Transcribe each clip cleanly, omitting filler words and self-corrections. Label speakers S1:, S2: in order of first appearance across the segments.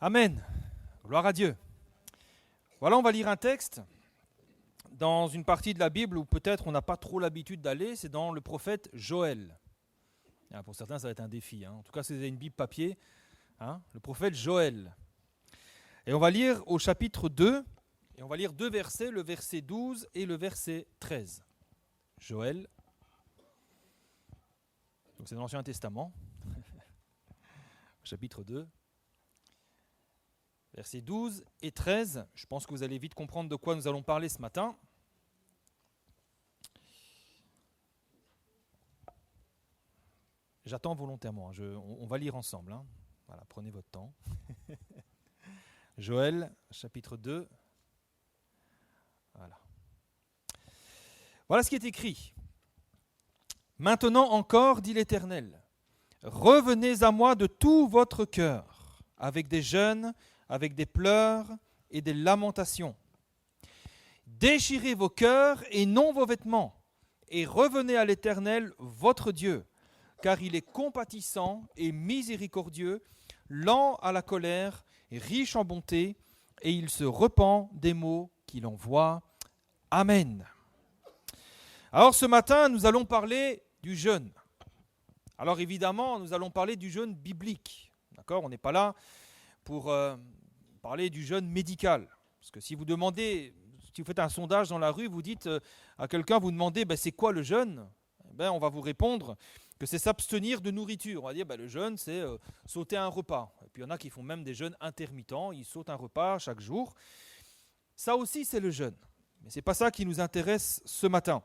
S1: Amen. Gloire à Dieu. Voilà, on va lire un texte dans une partie de la Bible où peut-être on n'a pas trop l'habitude d'aller, c'est dans le prophète Joël. Pour certains, ça va être un défi. En tout cas, si vous avez une Bible papier, le prophète Joël. Et on va lire au chapitre 2, et on va lire deux versets, le verset 12 et le verset 13. Joël, donc c'est dans l'Ancien Testament, chapitre 2. Versets 12 et 13, je pense que vous allez vite comprendre de quoi nous allons parler ce matin. J'attends volontairement, on va lire ensemble. Voilà, prenez votre temps. Joël, chapitre 2. Voilà ce qui est écrit. Maintenant encore, dit l'Éternel, revenez à moi de tout votre cœur, avec des jeûnes, avec des pleurs et des lamentations. Déchirez vos cœurs et non vos vêtements, et revenez à l'Éternel, votre Dieu, car il est compatissant et miséricordieux, lent à la colère, et riche en bonté, et il se repent des maux qu'il envoie. Amen. Alors ce matin, nous allons parler du jeûne. Alors évidemment, nous allons parler du jeûne biblique. D'accord ? On n'est pas là pour parler du jeûne médical. Parce que si vous demandez, si vous faites un sondage dans la rue, vous dites à quelqu'un, vous demandez c'est quoi le jeûne ? On va vous répondre que c'est s'abstenir de nourriture. On va dire le jeûne, c'est sauter un repas. Et puis il y en a qui font même des jeûnes intermittents, ils sautent un repas chaque jour. Ça aussi, c'est le jeûne. Mais ce n'est pas ça qui nous intéresse ce matin.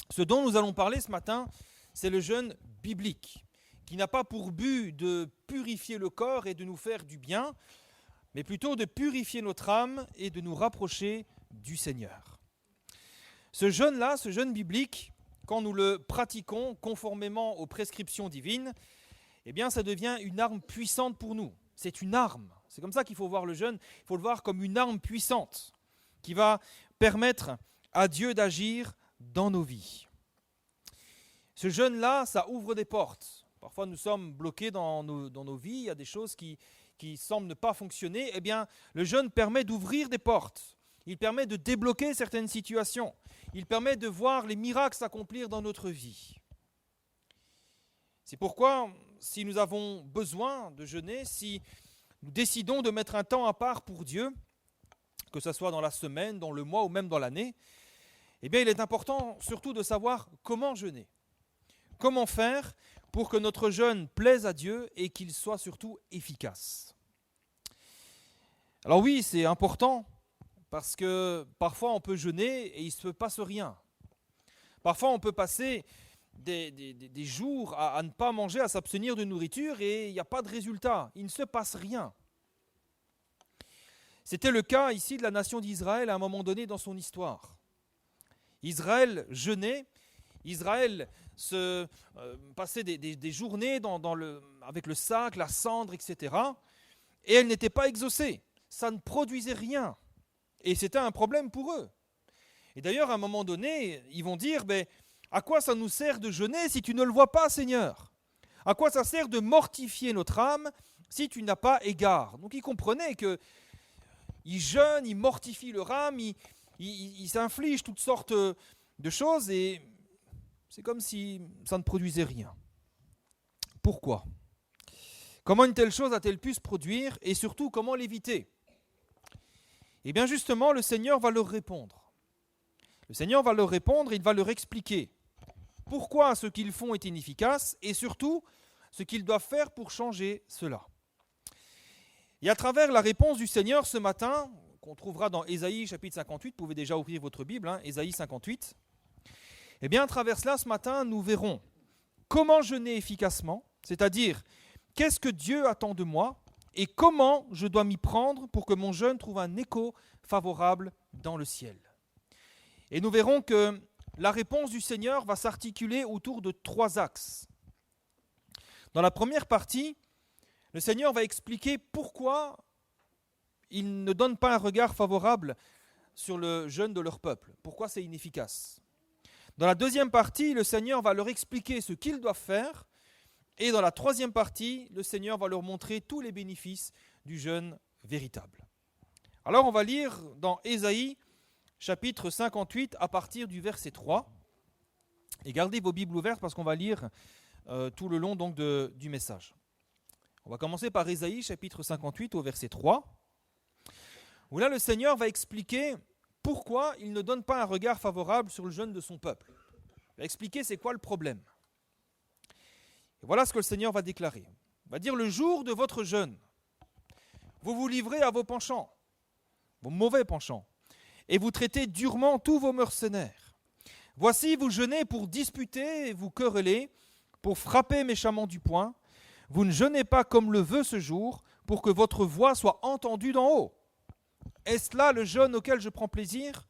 S1: Ce dont nous allons parler ce matin, c'est le jeûne biblique, qui n'a pas pour but de purifier le corps et de nous faire du bien, mais plutôt de purifier notre âme et de nous rapprocher du Seigneur. Ce jeûne-là, ce jeûne biblique, quand nous le pratiquons conformément aux prescriptions divines, ça devient une arme puissante pour nous. C'est une arme. C'est comme ça qu'il faut voir le jeûne. Il faut le voir comme une arme puissante qui va permettre à Dieu d'agir dans nos vies. Ce jeûne-là, ça ouvre des portes. Parfois, nous sommes bloqués dans nos vies. Il y a des choses qui semblent ne pas fonctionner. Le jeûne permet d'ouvrir des portes. Il permet de débloquer certaines situations. Il permet de voir les miracles s'accomplir dans notre vie. C'est pourquoi, si nous avons besoin de jeûner, si nous décidons de mettre un temps à part pour Dieu, que ce soit dans la semaine, dans le mois ou même dans l'année, il est important surtout de savoir comment jeûner. Comment faire pour que notre jeûne plaise à Dieu et qu'il soit surtout efficace. Alors oui, c'est important parce que parfois on peut jeûner et il ne se passe rien. Parfois on peut passer des jours à ne pas manger, à s'abstenir de nourriture et il n'y a pas de résultat. Il ne se passe rien. C'était le cas ici de la nation d'Israël à un moment donné dans son histoire. Israël jeûnait, Israël passait des journées avec le sac, la cendre, etc. Et elle n'était pas exaucée. Ça ne produisait rien. Et c'était un problème pour eux. Et d'ailleurs, à un moment donné, ils vont dire, à quoi ça nous sert de jeûner si tu ne le vois pas, Seigneur ? À quoi ça sert de mortifier notre âme si tu n'as pas égard ? Donc ils comprenaient qu'ils jeûnent, ils mortifient leur âme, ils s'infligent toutes sortes de choses et c'est comme si ça ne produisait rien. Pourquoi ? Comment une telle chose a-t-elle pu se produire et surtout comment l'éviter ? Justement, le Seigneur va leur répondre. Le Seigneur va leur répondre, il va leur expliquer pourquoi ce qu'ils font est inefficace et surtout ce qu'ils doivent faire pour changer cela. Et à travers la réponse du Seigneur ce matin, qu'on trouvera dans Ésaïe chapitre 58, vous pouvez déjà ouvrir votre Bible, Ésaïe 58, à travers cela ce matin, nous verrons comment jeûner efficacement, c'est-à-dire qu'est-ce que Dieu attend de moi et comment je dois m'y prendre pour que mon jeûne trouve un écho favorable dans le ciel. Et nous verrons que la réponse du Seigneur va s'articuler autour de 3 axes. Dans la première partie, le Seigneur va expliquer pourquoi il ne donne pas un regard favorable sur le jeûne de leur peuple, pourquoi c'est inefficace. Dans la deuxième partie, le Seigneur va leur expliquer ce qu'ils doivent faire. Et dans la troisième partie, le Seigneur va leur montrer tous les bénéfices du jeûne véritable. Alors on va lire dans Ésaïe chapitre 58 à partir du verset 3. Et gardez vos Bibles ouvertes parce qu'on va lire tout le long donc du message. On va commencer par Ésaïe chapitre 58 au verset 3, où là le Seigneur va expliquer pourquoi il ne donne pas un regard favorable sur le jeûne de son peuple. Il va expliquer c'est quoi le problème. Et voilà ce que le Seigneur va déclarer. Il va dire: le jour de votre jeûne, vous vous livrez à vos penchants, vos mauvais penchants, et vous traitez durement tous vos mercenaires. Voici, vous jeûnez pour disputer et vous quereller, pour frapper méchamment du poing. Vous ne jeûnez pas comme le veut ce jour, pour que votre voix soit entendue d'en haut. Est-ce là le jeûne auquel je prends plaisir?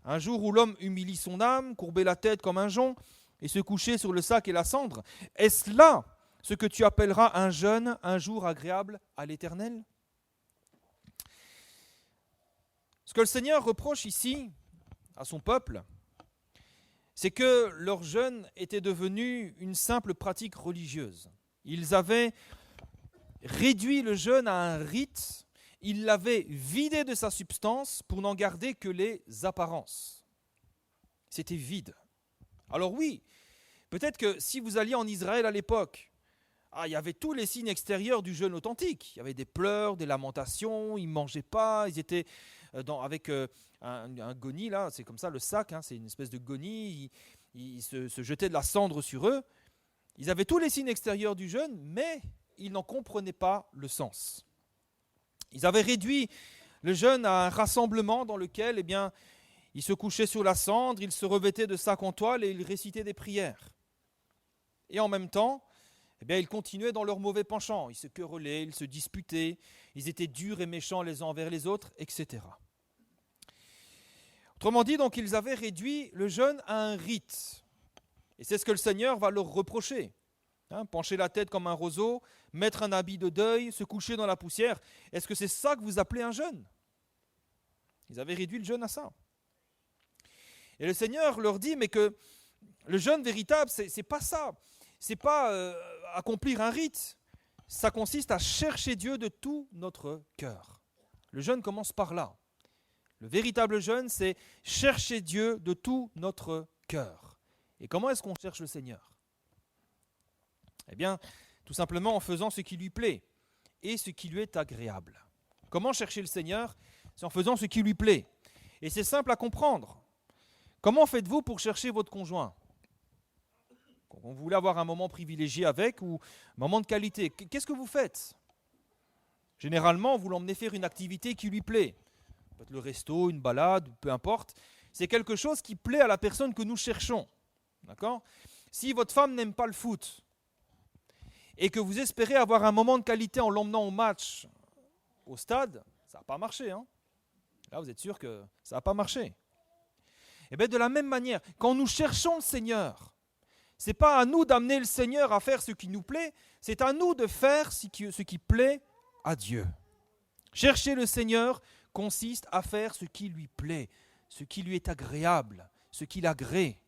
S1: Un jour où l'homme humilie son âme, courber la tête comme un jonc, et se coucher sur le sac et la cendre. Est-ce là ce que tu appelleras un jeûne, un jour agréable à l'Éternel? Ce que le Seigneur reproche ici à son peuple, c'est que leur jeûne était devenu une simple pratique religieuse. Ils avaient réduit le jeûne à un rite, ils l'avaient vidé de sa substance pour n'en garder que les apparences. C'était vide. Alors oui, peut-être que si vous alliez en Israël à l'époque, il y avait tous les signes extérieurs du jeûne authentique. Il y avait des pleurs, des lamentations, ils ne mangeaient pas, ils étaient avec un goni, là, c'est comme ça le sac, c'est une espèce de goni, ils se jetaient de la cendre sur eux. Ils avaient tous les signes extérieurs du jeûne, mais ils n'en comprenaient pas le sens. Ils avaient réduit le jeûne à un rassemblement dans lequel ils se couchaient sur la cendre, ils se revêtaient de sacs en toile et ils récitaient des prières. Et en même temps, ils continuaient dans leurs mauvais penchants. Ils se querellaient, ils se disputaient, ils étaient durs et méchants les uns envers les autres, etc. Autrement dit, donc, ils avaient réduit le jeûne à un rite. Et c'est ce que le Seigneur va leur reprocher. Pencher la tête comme un roseau, mettre un habit de deuil, se coucher dans la poussière. Est-ce que c'est ça que vous appelez un jeûne? Ils avaient réduit le jeûne à ça. Et le Seigneur leur dit, mais que le jeûne véritable, c'est pas ça. C'est pas accomplir un rite. Ça consiste à chercher Dieu de tout notre cœur. Le jeûne commence par là. Le véritable jeûne, c'est chercher Dieu de tout notre cœur. Et comment est-ce qu'on cherche le Seigneur? Tout simplement en faisant ce qui lui plaît et ce qui lui est agréable. Comment chercher le Seigneur? C'est en faisant ce qui lui plaît. Et c'est simple à comprendre. Comment faites-vous pour chercher votre conjoint? Quand vous voulez avoir un moment privilégié avec ou un moment de qualité, qu'est-ce que vous faites? Généralement, vous l'emmenez faire une activité qui lui plaît. Peut-être le resto, une balade, peu importe. C'est quelque chose qui plaît à la personne que nous cherchons. D'accord? Si votre femme n'aime pas le foot et que vous espérez avoir un moment de qualité en l'emmenant au match, au stade, ça n'a pas marché. Là, vous êtes sûr que ça n'a pas marché. De la même manière, quand nous cherchons le Seigneur, ce n'est pas à nous d'amener le Seigneur à faire ce qui nous plaît, c'est à nous de faire ce qui plaît à Dieu. Chercher le Seigneur consiste à faire ce qui lui plaît, ce qui lui est agréable, ce qui l'agrée.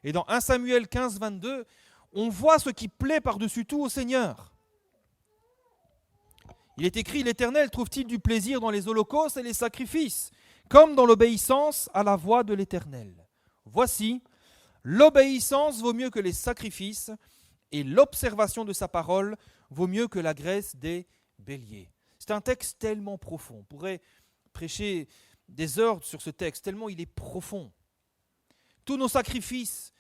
S1: Et dans 1 Samuel 15, 22, on voit ce qui plaît par-dessus tout au Seigneur. Il est écrit: l'Éternel trouve-t-il du plaisir dans les holocaustes et les sacrifices, comme dans l'obéissance à la voix de l'Éternel. Voici, l'obéissance vaut mieux que les sacrifices, et l'observation de sa parole vaut mieux que la graisse des béliers. C'est un texte tellement profond. On pourrait prêcher des heures sur ce texte, tellement il est profond. Tous nos sacrifices,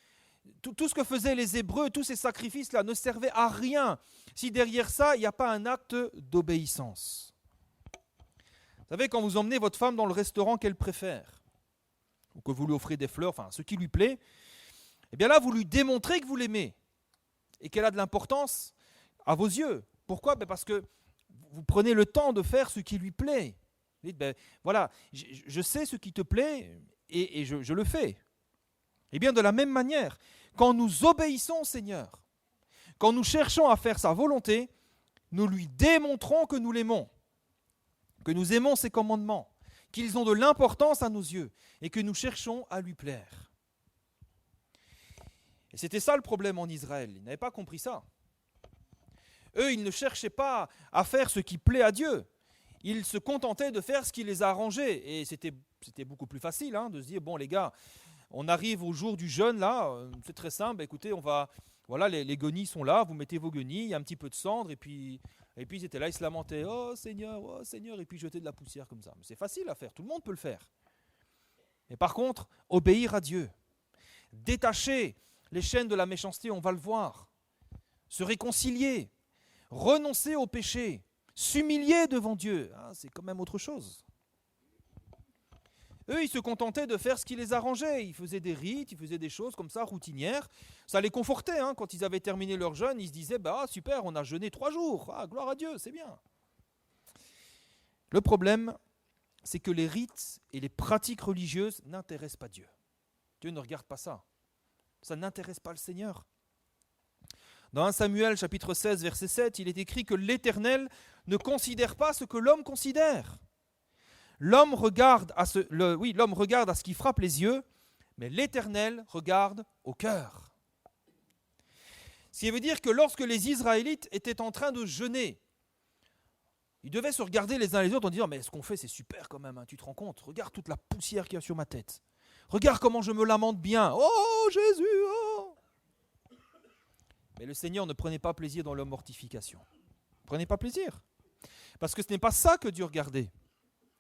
S1: tout ce que faisaient les Hébreux, tous ces sacrifices-là ne servaient à rien si derrière ça, il n'y a pas un acte d'obéissance. Vous savez, quand vous emmenez votre femme dans le restaurant qu'elle préfère, ou que vous lui offrez des fleurs, ce qui lui plaît, là, vous lui démontrez que vous l'aimez et qu'elle a de l'importance à vos yeux. Pourquoi? Parce que vous prenez le temps de faire ce qui lui plaît. Vous dites, voilà, je sais ce qui te plaît et je le fais. De la même manière, quand nous obéissons au Seigneur, quand nous cherchons à faire sa volonté, nous lui démontrons que nous l'aimons, que nous aimons ses commandements, qu'ils ont de l'importance à nos yeux et que nous cherchons à lui plaire. Et c'était ça le problème en Israël, ils n'avaient pas compris ça. Eux, ils ne cherchaient pas à faire ce qui plaît à Dieu. Ils se contentaient de faire ce qui les arrangeait. Et c'était beaucoup plus facile de se dire, bon les gars, on arrive au jour du jeûne là, c'est très simple, écoutez, voilà, les guenilles sont là, vous mettez vos guenilles, il y a un petit peu de cendre, et puis ils étaient là, ils se lamentaient, oh Seigneur, et puis jetaient de la poussière comme ça. Mais c'est facile à faire, tout le monde peut le faire. Mais par contre, obéir à Dieu, détacher les chaînes de la méchanceté, on va le voir, se réconcilier, renoncer au péché, s'humilier devant Dieu, c'est quand même autre chose. Eux, ils se contentaient de faire ce qui les arrangeait. Ils faisaient des rites, ils faisaient des choses comme ça, routinières. Ça les confortait. Quand ils avaient terminé leur jeûne, ils se disaient, super, on a jeûné 3 jours. Gloire à Dieu, c'est bien. Le problème, c'est que les rites et les pratiques religieuses n'intéressent pas Dieu. Dieu ne regarde pas ça. Ça n'intéresse pas le Seigneur. Dans 1 Samuel chapitre 16, verset 7, il est écrit que l'Éternel ne considère pas ce que l'homme considère. L'homme regarde à ce qui frappe les yeux, mais l'Éternel regarde au cœur. Ce qui veut dire que lorsque les Israélites étaient en train de jeûner, ils devaient se regarder les uns les autres en disant « Mais ce qu'on fait, c'est super quand même, tu te rends compte? Regarde toute la poussière qu'il y a sur ma tête. Regarde comment je me lamente bien. Oh Jésus, oh !» Mais le Seigneur ne prenait pas plaisir dans leur mortification. Ne prenait pas plaisir. Parce que ce n'est pas ça que Dieu regardait.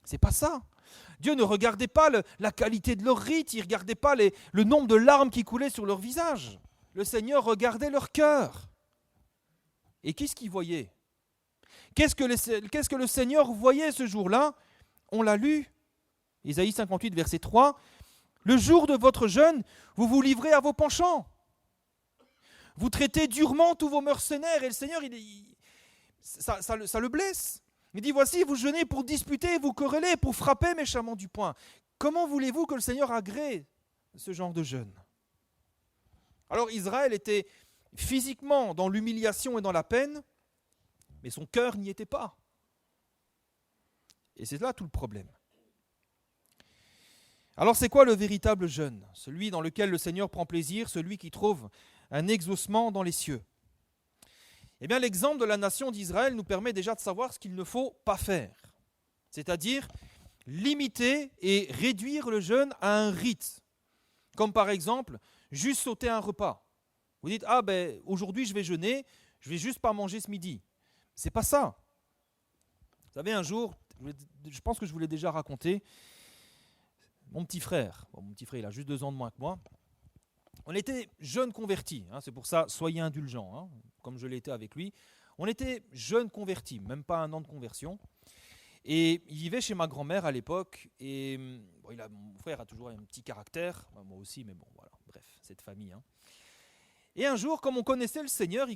S1: C'est pas ça. Dieu ne regardait pas la qualité de leur rite, il ne regardait pas le nombre de larmes qui coulaient sur leur visage. Le Seigneur regardait leur cœur. Et qu'est-ce qu'il voyait? Qu'est-ce que le Seigneur voyait ce jour-là? On l'a lu, Ésaïe 58, verset 3. « Le jour de votre jeûne, vous vous livrez à vos penchants. Vous traitez durement tous vos mercenaires. » Et le Seigneur, ça le blesse. Il dit, voici, vous jeûnez pour disputer, vous querellez, pour frapper méchamment du poing. Comment voulez-vous que le Seigneur agrée ce genre de jeûne? Alors Israël était physiquement dans l'humiliation et dans la peine, mais son cœur n'y était pas. Et c'est là tout le problème. Alors c'est quoi le véritable jeûne? Celui dans lequel le Seigneur prend plaisir, celui qui trouve un exaucement dans les cieux. Eh bien, l'exemple de la nation d'Israël nous permet déjà de savoir ce qu'il ne faut pas faire. C'est-à-dire limiter et réduire le jeûne à un rite. Comme par exemple, juste sauter un repas. Vous dites, aujourd'hui je vais jeûner, je vais juste pas manger ce midi. C'est pas ça. Vous savez, un jour, je pense que je vous l'ai déjà raconté, mon petit frère, il a juste 2 ans de moins que moi, on était jeunes convertis, c'est pour ça, soyez indulgents, comme je l'ai été avec lui. On était jeunes convertis, même pas 1 an de conversion. Et il vivait chez ma grand-mère à l'époque. Et mon frère a toujours un petit caractère, moi aussi, mais bon, voilà, bref, cette famille. Et un jour, comme il connaissait le Seigneur,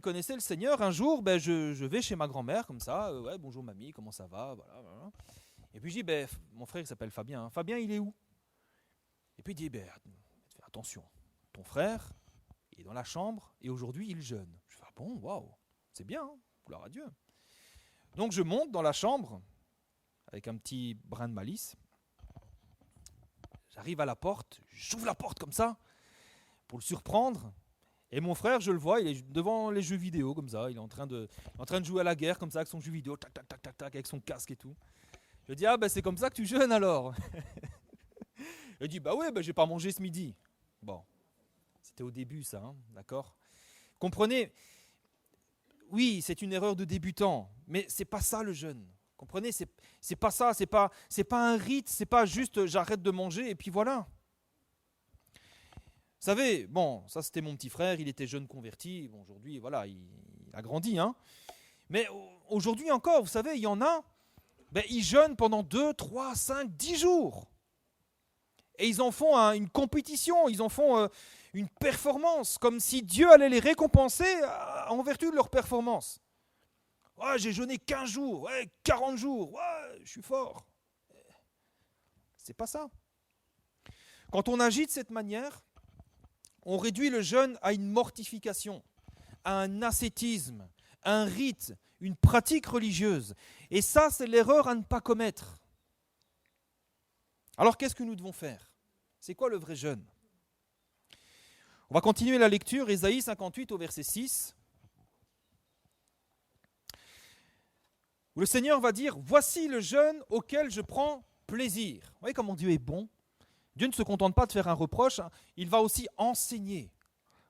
S1: un jour, je vais chez ma grand-mère, comme ça, bonjour mamie, comment ça va, voilà. Et puis je dis, mon frère il s'appelle Fabien, Fabien il est où? Et puis il dit, attention. Ton frère est dans la chambre et aujourd'hui il jeûne. Je fais, bon, waouh, c'est bien, gloire à Dieu. Donc je monte dans la chambre avec un petit brin de malice. J'arrive à la porte, j'ouvre la porte comme ça pour le surprendre. Et mon frère, je le vois, il est devant les jeux vidéo comme ça. Il est en train de jouer à la guerre comme ça avec son jeu vidéo, tac, tac, tac, tac, tac, avec son casque et tout. Je dis, c'est comme ça que tu jeûnes alors. Il dit, oui, j'ai pas mangé ce midi. Bon. C'était au début ça, d'accord? Comprenez, oui, c'est une erreur de débutant, mais c'est pas ça le jeûne. Comprenez, c'est pas ça, c'est pas un rite, c'est pas juste j'arrête de manger et puis voilà. Vous savez, ça c'était mon petit frère, il était jeune converti, aujourd'hui voilà, il a grandi, Mais aujourd'hui encore, vous savez, il y en a, ils jeûnent pendant 2, 3, 5, 10 jours. Et ils en font une compétition, ils en font une performance, comme si Dieu allait les récompenser en vertu de leur performance. Ouais, j'ai jeûné 15 jours, 40 jours, je suis fort. C'est pas ça. Quand on agit de cette manière, on réduit le jeûne à une mortification, à un ascétisme, à un rite, une pratique religieuse. Et ça, c'est l'erreur à ne pas commettre. Alors, qu'est-ce que nous devons faire? C'est quoi le vrai jeûne? On va continuer la lecture, Ésaïe 58 au verset 6. où le Seigneur va dire, voici le jeûne auquel je prends plaisir. Vous voyez comment Dieu est bon? Dieu ne se contente pas de faire un reproche, il va aussi enseigner.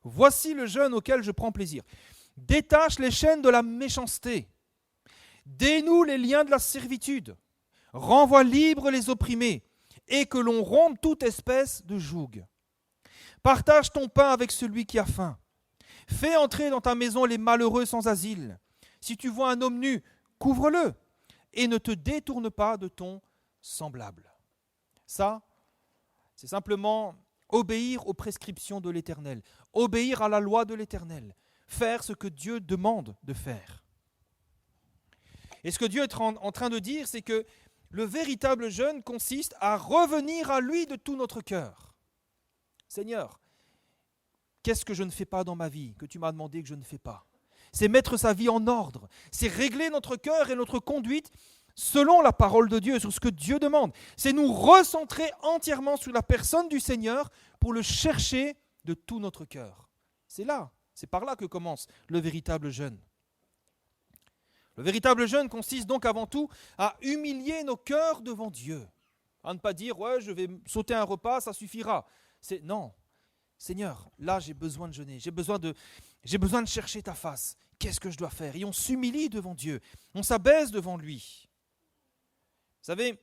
S1: Voici le jeûne auquel je prends plaisir. Détache les chaînes de la méchanceté. Dénoue les liens de la servitude. Renvoie libres les opprimés. Et que l'on rompe toute espèce de joug. Partage ton pain avec celui qui a faim. Fais entrer dans ta maison les malheureux sans asile. Si tu vois un homme nu, couvre-le. Et ne te détourne pas de ton semblable. Ça, c'est simplement obéir aux prescriptions de l'Éternel. Obéir à la loi de l'Éternel. Faire ce que Dieu demande de faire. Et ce que Dieu est en train de dire, c'est que le véritable jeûne consiste à revenir à lui de tout notre cœur. Seigneur, qu'est-ce que je ne fais pas dans ma vie, que tu m'as demandé que je ne fais pas? C'est mettre sa vie en ordre. C'est régler notre cœur et notre conduite selon la parole de Dieu, sur ce que Dieu demande. C'est nous recentrer entièrement sur la personne du Seigneur pour le chercher de tout notre cœur. C'est par là que commence le véritable jeûne. Le véritable jeûne consiste donc avant tout à humilier nos cœurs devant Dieu. À ne pas dire, ouais, je vais sauter un repas, ça suffira. Non, Seigneur, là j'ai besoin de jeûner, j'ai besoin de chercher ta face. Qu'est-ce que je dois faire? Et on s'humilie devant Dieu, on s'abaisse devant lui. Vous savez,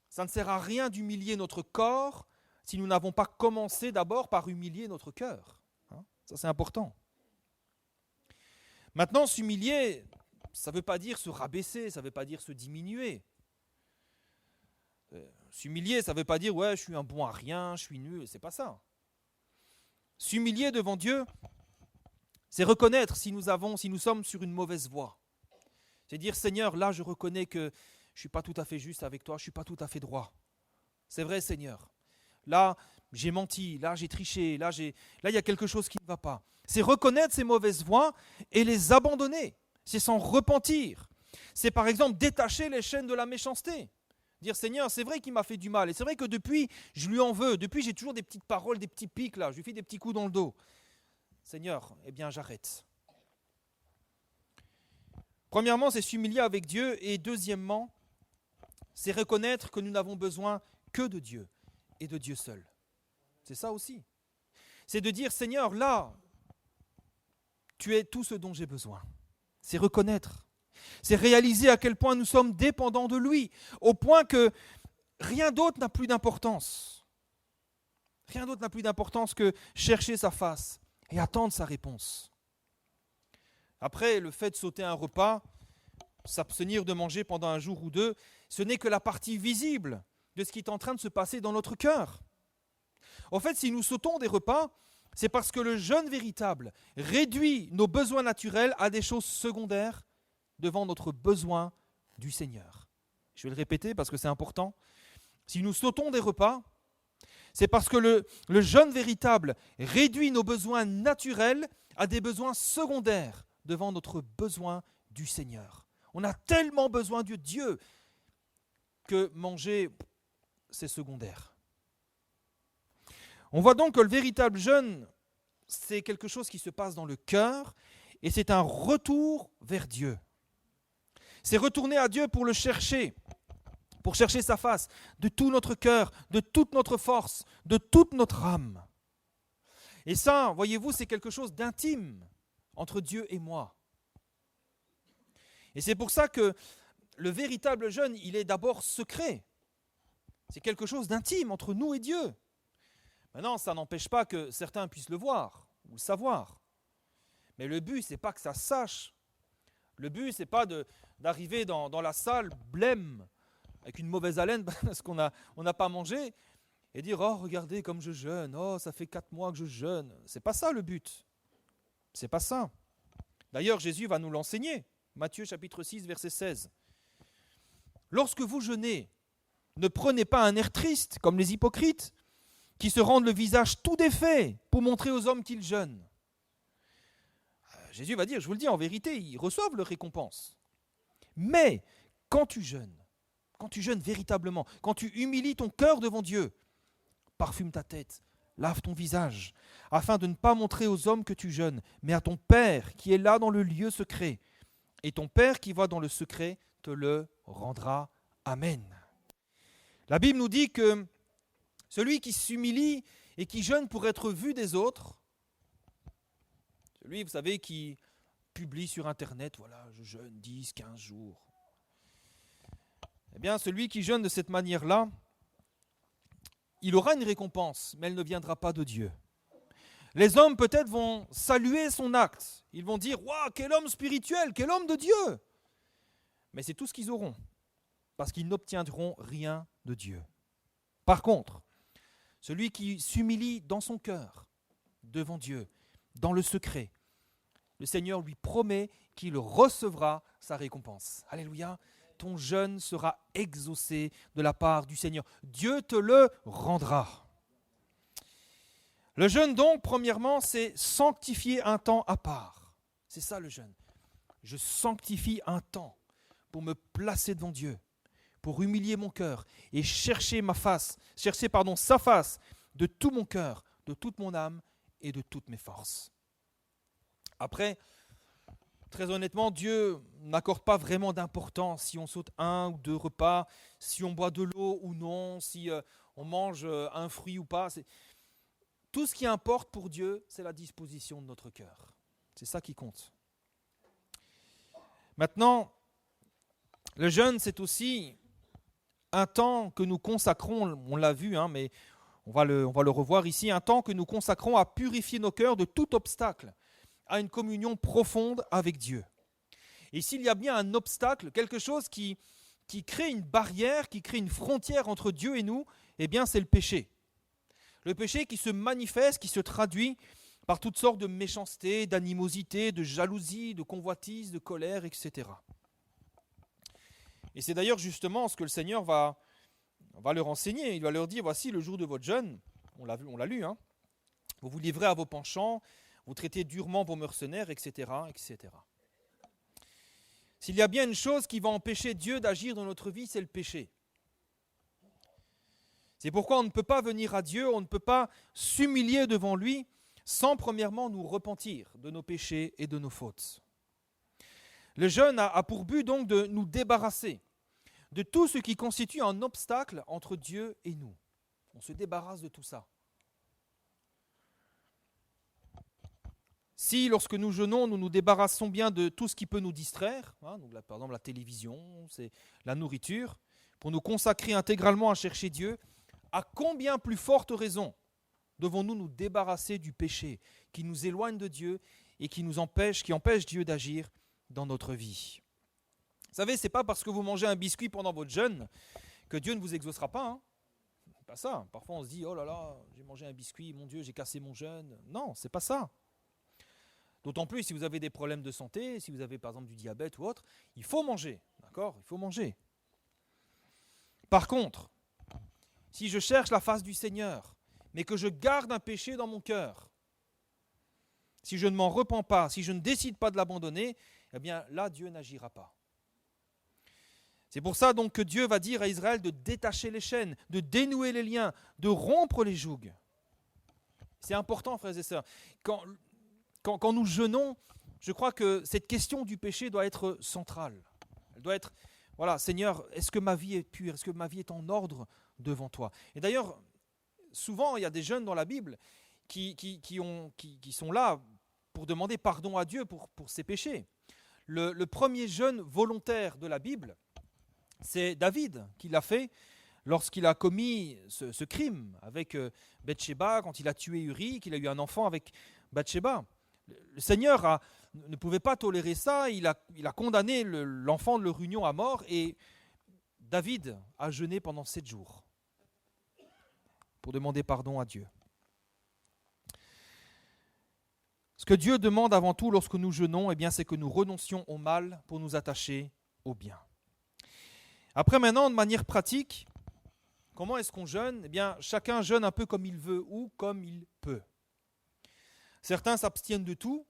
S1: ça ne sert à rien d'humilier notre corps si nous n'avons pas commencé d'abord par humilier notre cœur. Ça c'est important. Maintenant, s'humilier, ça ne veut pas dire se rabaisser, ça ne veut pas dire se diminuer. S'humilier, ça ne veut pas dire ouais, je suis un bon à rien, je suis nul, c'est pas ça. S'humilier devant Dieu, c'est reconnaître si nous sommes sur une mauvaise voie. C'est dire Seigneur, là je reconnais que je ne suis pas tout à fait juste avec toi, je ne suis pas tout à fait droit. C'est vrai Seigneur. Là, j'ai menti, là j'ai triché, là il y a quelque chose qui ne va pas. C'est reconnaître ces mauvaises voies et les abandonner. C'est s'en repentir. C'est par exemple détacher les chaînes de la méchanceté. Dire Seigneur, c'est vrai qu'il m'a fait du mal. Et c'est vrai que depuis, je lui en veux. Depuis, j'ai toujours des petites paroles, des petits pics là. Je lui fais des petits coups dans le dos. Seigneur, eh bien j'arrête. Premièrement, c'est s'humilier avec Dieu. Et deuxièmement, c'est reconnaître que nous n'avons besoin que de Dieu et de Dieu seul. C'est ça aussi. C'est de dire Seigneur, là, tu es tout ce dont j'ai besoin. C'est reconnaître. C'est réaliser à quel point nous sommes dépendants de lui, au point que rien d'autre n'a plus d'importance. Rien d'autre n'a plus d'importance que chercher sa face et attendre sa réponse. Après, le fait de sauter un repas, s'abstenir de manger pendant un jour ou deux, ce n'est que la partie visible de ce qui est en train de se passer dans notre cœur. En fait, si nous sautons des repas, c'est parce que le jeûne véritable réduit nos besoins naturels à des choses secondaires devant notre besoin du Seigneur. Je vais le répéter parce que c'est important. Si nous sautons des repas, c'est parce que le jeûne véritable réduit nos besoins naturels à des besoins secondaires devant notre besoin du Seigneur. On a tellement besoin de Dieu que manger, c'est secondaire. On voit donc que le véritable jeûne, c'est quelque chose qui se passe dans le cœur et c'est un retour vers Dieu. C'est retourner à Dieu pour le chercher, pour chercher sa face de tout notre cœur, de toute notre force, de toute notre âme. Et ça, voyez-vous, c'est quelque chose d'intime entre Dieu et moi. Et c'est pour ça que le véritable jeûne, il est d'abord secret. C'est quelque chose d'intime entre nous et Dieu. Maintenant, ça n'empêche pas que certains puissent le voir ou le savoir. Mais le but, ce n'est pas que ça se sache. Le but, ce n'est pas d'arriver dans la salle blême, avec une mauvaise haleine parce qu'on n'a pas mangé, et dire « Oh, regardez comme je jeûne, oh, ça fait 4 mois que je jeûne ». Ce n'est pas ça le but. Ce n'est pas ça. D'ailleurs, Jésus va nous l'enseigner. Matthieu chapitre 6, verset 16. « Lorsque vous jeûnez, ne prenez pas un air triste comme les hypocrites, qui se rendent le visage tout défait pour montrer aux hommes qu'ils jeûnent. » Jésus va dire, je vous le dis en vérité, ils reçoivent leur récompense. Mais quand tu jeûnes véritablement, quand tu humilies ton cœur devant Dieu, parfume ta tête, lave ton visage, afin de ne pas montrer aux hommes que tu jeûnes, mais à ton Père qui est là dans le lieu secret. Et ton Père qui va dans le secret te le rendra. Amen. La Bible nous dit que celui qui s'humilie et qui jeûne pour être vu des autres, celui, vous savez, qui publie sur Internet, voilà, je jeûne 10, 15 jours. Eh bien, celui qui jeûne de cette manière-là, il aura une récompense, mais elle ne viendra pas de Dieu. Les hommes peut-être vont saluer son acte. Ils vont dire « Waouh, quel homme spirituel, quel homme de Dieu !» Mais c'est tout ce qu'ils auront, parce qu'ils n'obtiendront rien de Dieu. Par contre, celui qui s'humilie dans son cœur, devant Dieu, dans le secret, le Seigneur lui promet qu'il recevra sa récompense. Alléluia, ton jeûne sera exaucé de la part du Seigneur. Dieu te le rendra. Le jeûne donc, premièrement, c'est sanctifier un temps à part. C'est ça le jeûne. Je sanctifie un temps pour me placer devant Dieu, pour humilier mon cœur et chercher sa face de tout mon cœur, de toute mon âme et de toutes mes forces. Après, très honnêtement, Dieu n'accorde pas vraiment d'importance si on saute 1 ou 2 repas, si on boit de l'eau ou non, si on mange un fruit ou pas. Tout ce qui importe pour Dieu, c'est la disposition de notre cœur. C'est ça qui compte. Maintenant, le jeûne, c'est aussi un temps que nous consacrons, on l'a vu, mais on va le revoir ici, un temps que nous consacrons à purifier nos cœurs de tout obstacle, à une communion profonde avec Dieu. Et s'il y a bien un obstacle, quelque chose qui crée une barrière, qui crée une frontière entre Dieu et nous, eh bien c'est le péché. Le péché qui se manifeste, qui se traduit par toutes sortes de méchanceté, d'animosité, de jalousie, de convoitise, de colère, etc. Et c'est d'ailleurs justement ce que le Seigneur va leur enseigner. Il va leur dire, voici le jour de votre jeûne, on l'a lu, vous vous livrez à vos penchants, vous traitez durement vos mercenaires, etc., etc. S'il y a bien une chose qui va empêcher Dieu d'agir dans notre vie, c'est le péché. C'est pourquoi on ne peut pas venir à Dieu, on ne peut pas s'humilier devant lui sans premièrement nous repentir de nos péchés et de nos fautes. Le jeûne a pour but donc de nous débarrasser de tout ce qui constitue un obstacle entre Dieu et nous. On se débarrasse de tout ça. Si, lorsque nous jeûnons, nous nous débarrassons bien de tout ce qui peut nous distraire, donc là, par exemple la télévision, c'est la nourriture, pour nous consacrer intégralement à chercher Dieu, à combien plus forte raison devons-nous nous débarrasser du péché qui nous éloigne de Dieu et qui empêche Dieu d'agir dans notre vie. Vous savez, ce n'est pas parce que vous mangez un biscuit pendant votre jeûne que Dieu ne vous exaucera pas. C'est pas ça. Parfois on se dit, oh là là, j'ai mangé un biscuit, mon Dieu, j'ai cassé mon jeûne. Non, c'est pas ça. D'autant plus si vous avez des problèmes de santé, si vous avez par exemple du diabète ou autre, il faut manger, d'accord ? Il faut manger. Par contre, si je cherche la face du Seigneur, mais que je garde un péché dans mon cœur, si je ne m'en repens pas, si je ne décide pas de l'abandonner, eh bien là, Dieu n'agira pas. C'est pour ça donc que Dieu va dire à Israël de détacher les chaînes, de dénouer les liens, de rompre les jougs. C'est important, frères et sœurs. Quand nous jeûnons, je crois que cette question du péché doit être centrale. Elle doit être, voilà, Seigneur, est-ce que ma vie est pure? Est-ce que ma vie est en ordre devant toi? Et d'ailleurs, souvent, il y a des jeunes dans la Bible qui sont là pour demander pardon à Dieu pour ses péchés. Le premier jeûne volontaire de la Bible, c'est David qui l'a fait lorsqu'il a commis ce crime avec Bathsheba, quand il a tué Uri, qu'il a eu un enfant avec Bathsheba. Le Seigneur ne pouvait pas tolérer ça, il a condamné l'enfant de leur union à mort et David a jeûné pendant 7 jours pour demander pardon à Dieu. Ce que Dieu demande avant tout lorsque nous jeûnons, eh bien, c'est que nous renoncions au mal pour nous attacher au bien. Après maintenant, de manière pratique, comment est-ce qu'on jeûne ? Eh bien, chacun jeûne un peu comme il veut ou comme il peut. Certains s'abstiennent de tout,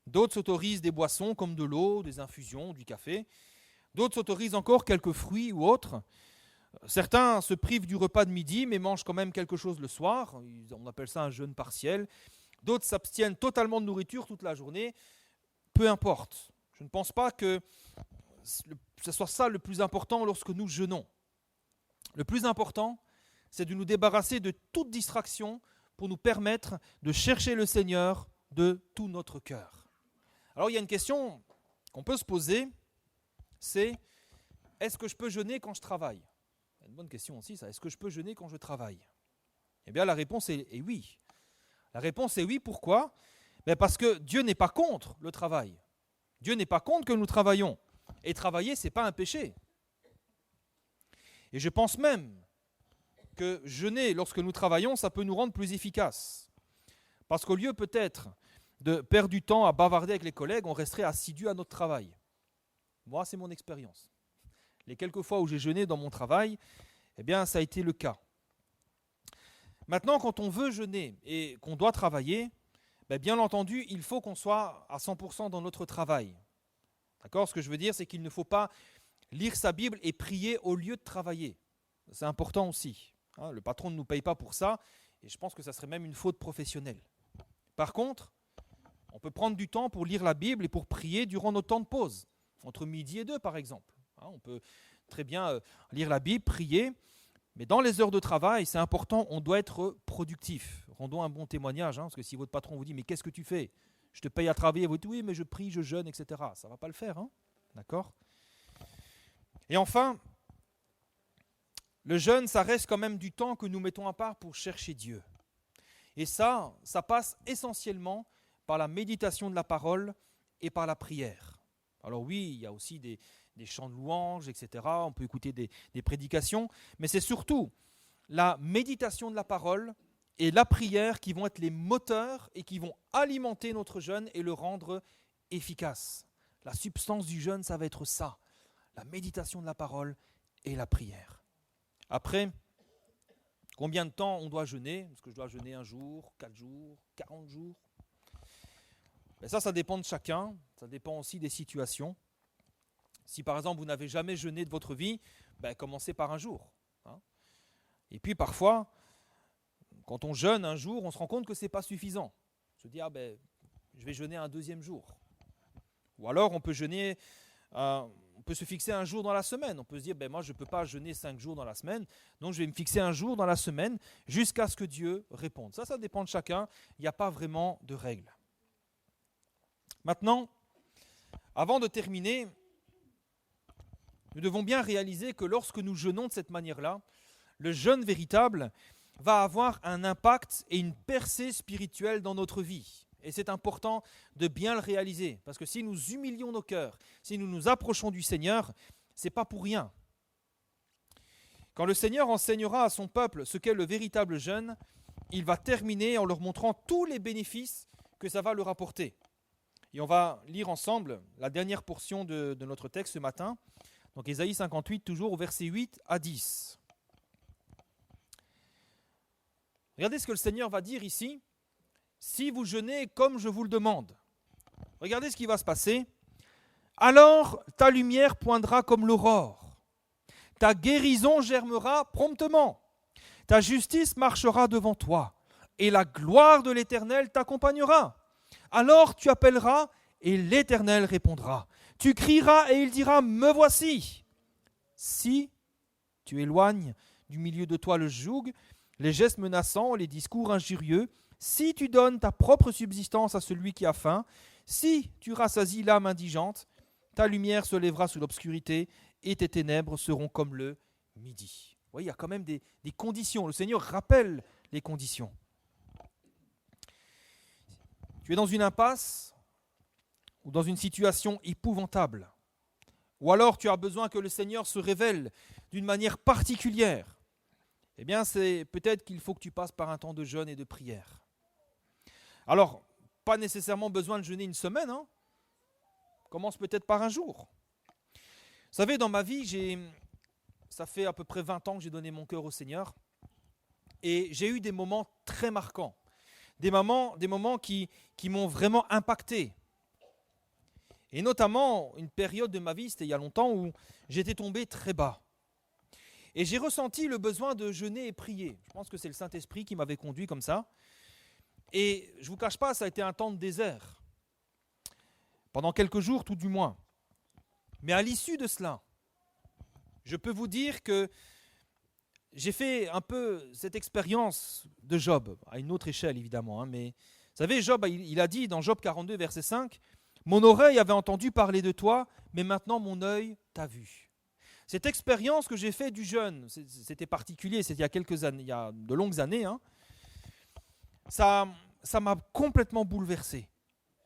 S1: d'autres s'autorisent des boissons comme de l'eau, des infusions, du café. D'autres s'autorisent encore quelques fruits ou autres. Certains se privent du repas de midi mais mangent quand même quelque chose le soir. On appelle ça un jeûne partiel. D'autres s'abstiennent totalement de nourriture toute la journée. Peu importe. Je ne pense pas que ce soit ça le plus important lorsque nous jeûnons. Le plus important, c'est de nous débarrasser de toute distraction pour nous permettre de chercher le Seigneur de tout notre cœur. Alors il y a une question qu'on peut se poser, c'est est-ce que je peux jeûner quand je travaille ? C'est une bonne question aussi ça, est-ce que je peux jeûner quand je travaille ? Eh bien la réponse est oui. La réponse est oui, pourquoi ? Parce que Dieu n'est pas contre le travail. Dieu n'est pas contre que nous travaillions. Et travailler, ce n'est pas un péché. Et je pense même que jeûner lorsque nous travaillons, ça peut nous rendre plus efficaces. Parce qu'au lieu peut-être de perdre du temps à bavarder avec les collègues, on resterait assidu à notre travail. Moi, c'est mon expérience. Les quelques fois où j'ai jeûné dans mon travail, eh bien, ça a été le cas. Maintenant, quand on veut jeûner et qu'on doit travailler, bien entendu, il faut qu'on soit à 100% dans notre travail. D'accord ? Ce que je veux dire, c'est qu'il ne faut pas lire sa Bible et prier au lieu de travailler. C'est important aussi. Le patron ne nous paye pas pour ça, et je pense que ça serait même une faute professionnelle. Par contre, on peut prendre du temps pour lire la Bible et pour prier durant nos temps de pause, entre midi et 2 par exemple. On peut très bien lire la Bible, prier, mais dans les heures de travail, c'est important, on doit être productif. Rendons un bon témoignage, parce que si votre patron vous dit « mais qu'est-ce que tu fais ? Je te paye à travailler », vous dites « oui, mais je prie, je jeûne, etc. » Ça ne va pas le faire, d'accord ? Et enfin, le jeûne, ça reste quand même du temps que nous mettons à part pour chercher Dieu. Et ça passe essentiellement par la méditation de la parole et par la prière. Alors oui, il y a aussi des chants de louanges, etc. On peut écouter des prédications, mais c'est surtout la méditation de la parole et la prière qui vont être les moteurs et qui vont alimenter notre jeûne et le rendre efficace. La substance du jeûne, ça va être ça, la méditation de la parole et la prière. Après, combien de temps on doit jeûner ? Est-ce que je dois jeûner 1 jour, 4 jours, 40 jours ? Ça dépend de chacun, ça dépend aussi des situations. Si par exemple vous n'avez jamais jeûné de votre vie, commencez par 1 jour. Et puis parfois, quand on jeûne 1 jour, on se rend compte que ce n'est pas suffisant. On se dit, je vais jeûner un 2e jour. Ou alors on peut jeûner, on peut se fixer 1 jour dans la semaine. On peut se dire, moi je ne peux pas jeûner 5 jours dans la semaine, donc je vais me fixer 1 jour dans la semaine jusqu'à ce que Dieu réponde. Ça dépend de chacun, il n'y a pas vraiment de règle. Maintenant, avant de terminer, nous devons bien réaliser que lorsque nous jeûnons de cette manière-là, le jeûne véritable va avoir un impact et une percée spirituelle dans notre vie. Et c'est important de bien le réaliser, parce que si nous humilions nos cœurs, si nous nous approchons du Seigneur, ce n'est pas pour rien. Quand le Seigneur enseignera à son peuple ce qu'est le véritable jeûne, il va terminer en leur montrant tous les bénéfices que ça va leur apporter. Et on va lire ensemble la dernière portion de notre texte ce matin, donc Ésaïe 58, toujours au verset 8 à 10. Regardez ce que le Seigneur va dire ici. Si vous jeûnez comme je vous le demande, regardez ce qui va se passer. Alors ta lumière poindra comme l'aurore. Ta guérison germera promptement. Ta justice marchera devant toi. Et la gloire de l'Éternel t'accompagnera. Alors tu appelleras et l'Éternel répondra. Tu crieras et il dira, me voici. Si tu éloignes du milieu de toi le joug, les gestes menaçants, les discours injurieux, si tu donnes ta propre subsistance à celui qui a faim, si tu rassasies l'âme indigente, ta lumière se lèvera sous l'obscurité et tes ténèbres seront comme le midi. Vous voyez, il y a quand même des conditions. Le Seigneur rappelle les conditions. Tu es dans une impasse ou dans une situation épouvantable, ou alors tu as besoin que le Seigneur se révèle d'une manière particulière, eh bien c'est peut-être qu'il faut que tu passes par un temps de jeûne et de prière. Alors, pas nécessairement besoin de jeûner 1 semaine, commence peut-être par 1 jour. Vous savez, dans ma vie, ça fait à peu près 20 ans que j'ai donné mon cœur au Seigneur, et j'ai eu des moments très marquants, des moments qui m'ont vraiment impacté. Et notamment, une période de ma vie, c'était il y a longtemps, où j'étais tombé très bas. Et j'ai ressenti le besoin de jeûner et prier. Je pense que c'est le Saint-Esprit qui m'avait conduit comme ça. Et je ne vous cache pas, ça a été un temps de désert. Pendant quelques jours, tout du moins. Mais à l'issue de cela, Je peux vous dire que j'ai fait un peu cette expérience de Job, à une autre échelle évidemment, hein, mais vous savez, Job, il a dit dans Job 42, verset 5, « Mon oreille avait entendu parler de toi, mais maintenant mon œil t'a vu. » Cette expérience que j'ai faite du jeûne, c'était particulier, c'était il y a quelques années, il y a de longues années, hein, ça m'a complètement bouleversé.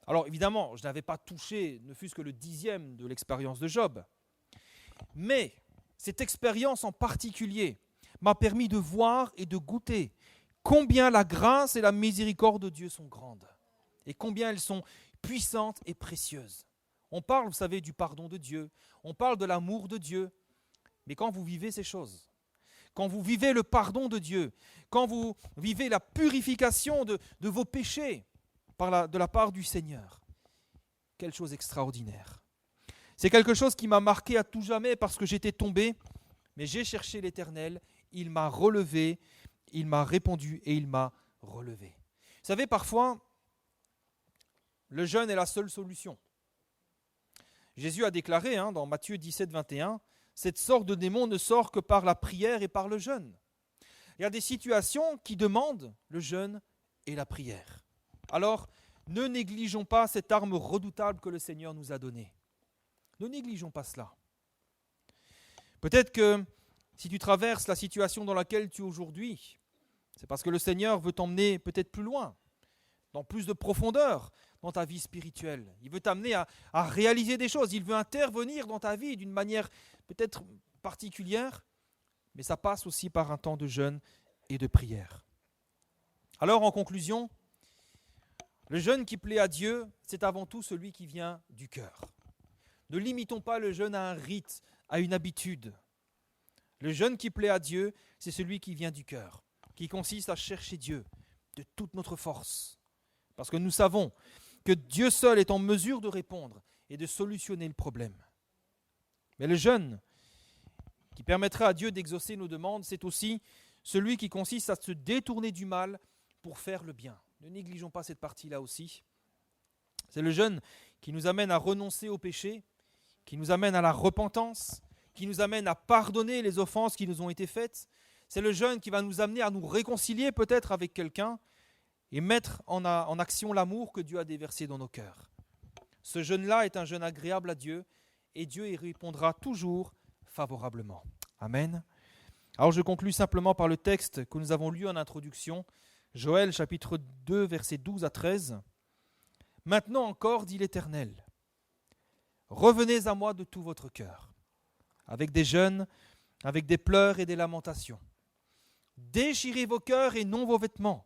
S1: Alors évidemment, je n'avais pas touché ne fût-ce que le 10e de l'expérience de Job, mais cette expérience en particulier m'a permis de voir et de goûter combien la grâce et la miséricorde de Dieu sont grandes et combien elles sont puissantes et précieuses. On parle, vous savez, du pardon de Dieu, on parle de l'amour de Dieu, mais quand vous vivez ces choses, quand vous vivez le pardon de Dieu, quand vous vivez la purification de vos péchés de la part du Seigneur, quelle chose extraordinaire. C'est quelque chose qui m'a marqué à tout jamais parce que j'étais tombé, mais j'ai cherché l'Éternel, il m'a relevé, il m'a répondu et il m'a relevé. Vous savez, parfois, le jeûne est la seule solution. Jésus a déclaré dans Matthieu 17, 21, « Cette sorte de démon ne sort que par la prière et par le jeûne. » Il y a des situations qui demandent le jeûne et la prière. Alors, ne négligeons pas cette arme redoutable que le Seigneur nous a donnée. Ne négligeons pas cela. Peut-être que si tu traverses la situation dans laquelle tu es aujourd'hui, c'est parce que le Seigneur veut t'emmener peut-être plus loin, dans plus de profondeur dans ta vie spirituelle. Il veut t'amener à réaliser des choses. Il veut intervenir dans ta vie d'une manière peut-être particulière, mais ça passe aussi par un temps de jeûne et de prière. Alors, en conclusion, le jeûne qui plaît à Dieu, c'est avant tout celui qui vient du cœur. Ne limitons pas le jeûne à un rite, à une habitude. Le jeûne qui plaît à Dieu, c'est celui qui vient du cœur, qui consiste à chercher Dieu de toute notre force. Parce que nous savons que Dieu seul est en mesure de répondre et de solutionner le problème. Mais le jeûne qui permettra à Dieu d'exaucer nos demandes, c'est aussi celui qui consiste à se détourner du mal pour faire le bien. Ne négligeons pas cette partie-là aussi. C'est le jeûne qui nous amène à renoncer au péché, qui nous amène à la repentance, qui nous amène à pardonner les offenses qui nous ont été faites. C'est le jeûne qui va nous amener à nous réconcilier peut-être avec quelqu'un et mettre en action l'amour que Dieu a déversé dans nos cœurs. Ce jeûne-là est un jeûne agréable à Dieu et Dieu y répondra toujours favorablement. Amen. Alors je conclus simplement par le texte que nous avons lu en introduction, Joël chapitre 2, versets 12 à 13. « Maintenant encore, dit l'Éternel, revenez à moi de tout votre cœur, avec des jeûnes, avec des pleurs et des lamentations. Déchirez vos cœurs et non vos vêtements,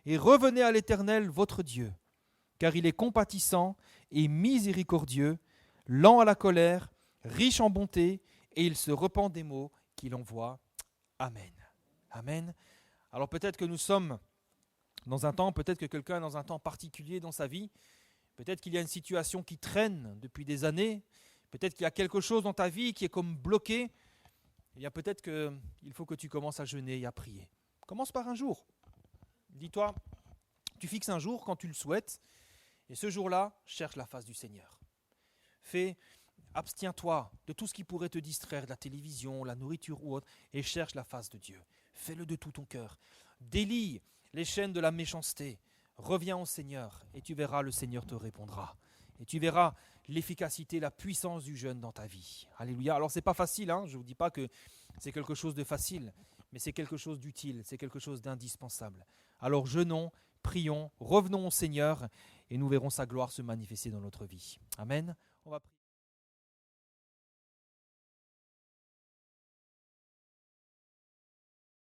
S1: et revenez à l'Éternel votre Dieu, car il est compatissant et miséricordieux, lent à la colère, riche en bonté, et il se repent des maux qu'il envoie. Amen. » Amen. Alors peut-être que nous sommes dans un temps, peut-être que quelqu'un est dans un temps particulier dans sa vie, peut-être qu'il y a une situation qui traîne depuis des années, peut-être qu'il y a quelque chose dans ta vie qui est comme bloqué. Eh bien peut-être qu'il faut que tu commences à jeûner et à prier. Commence par un jour. Dis-toi, tu fixes un jour quand tu le souhaites, et ce jour-là, cherche la face du Seigneur. Abstiens-toi de tout ce qui pourrait te distraire, de la télévision, la nourriture ou autre, et cherche la face de Dieu. Fais-le de tout ton cœur. Délie les chaînes de la méchanceté. Reviens au Seigneur, et tu verras, le Seigneur te répondra. Et tu verras l'efficacité, la puissance du jeûne dans ta vie. Alléluia. Alors, ce n'est pas facile, je ne vous dis pas que c'est quelque chose de facile, mais c'est quelque chose d'utile, c'est quelque chose d'indispensable. Alors, jeûnons, prions, revenons au Seigneur, et nous verrons sa gloire se manifester dans notre vie. Amen. On va prier.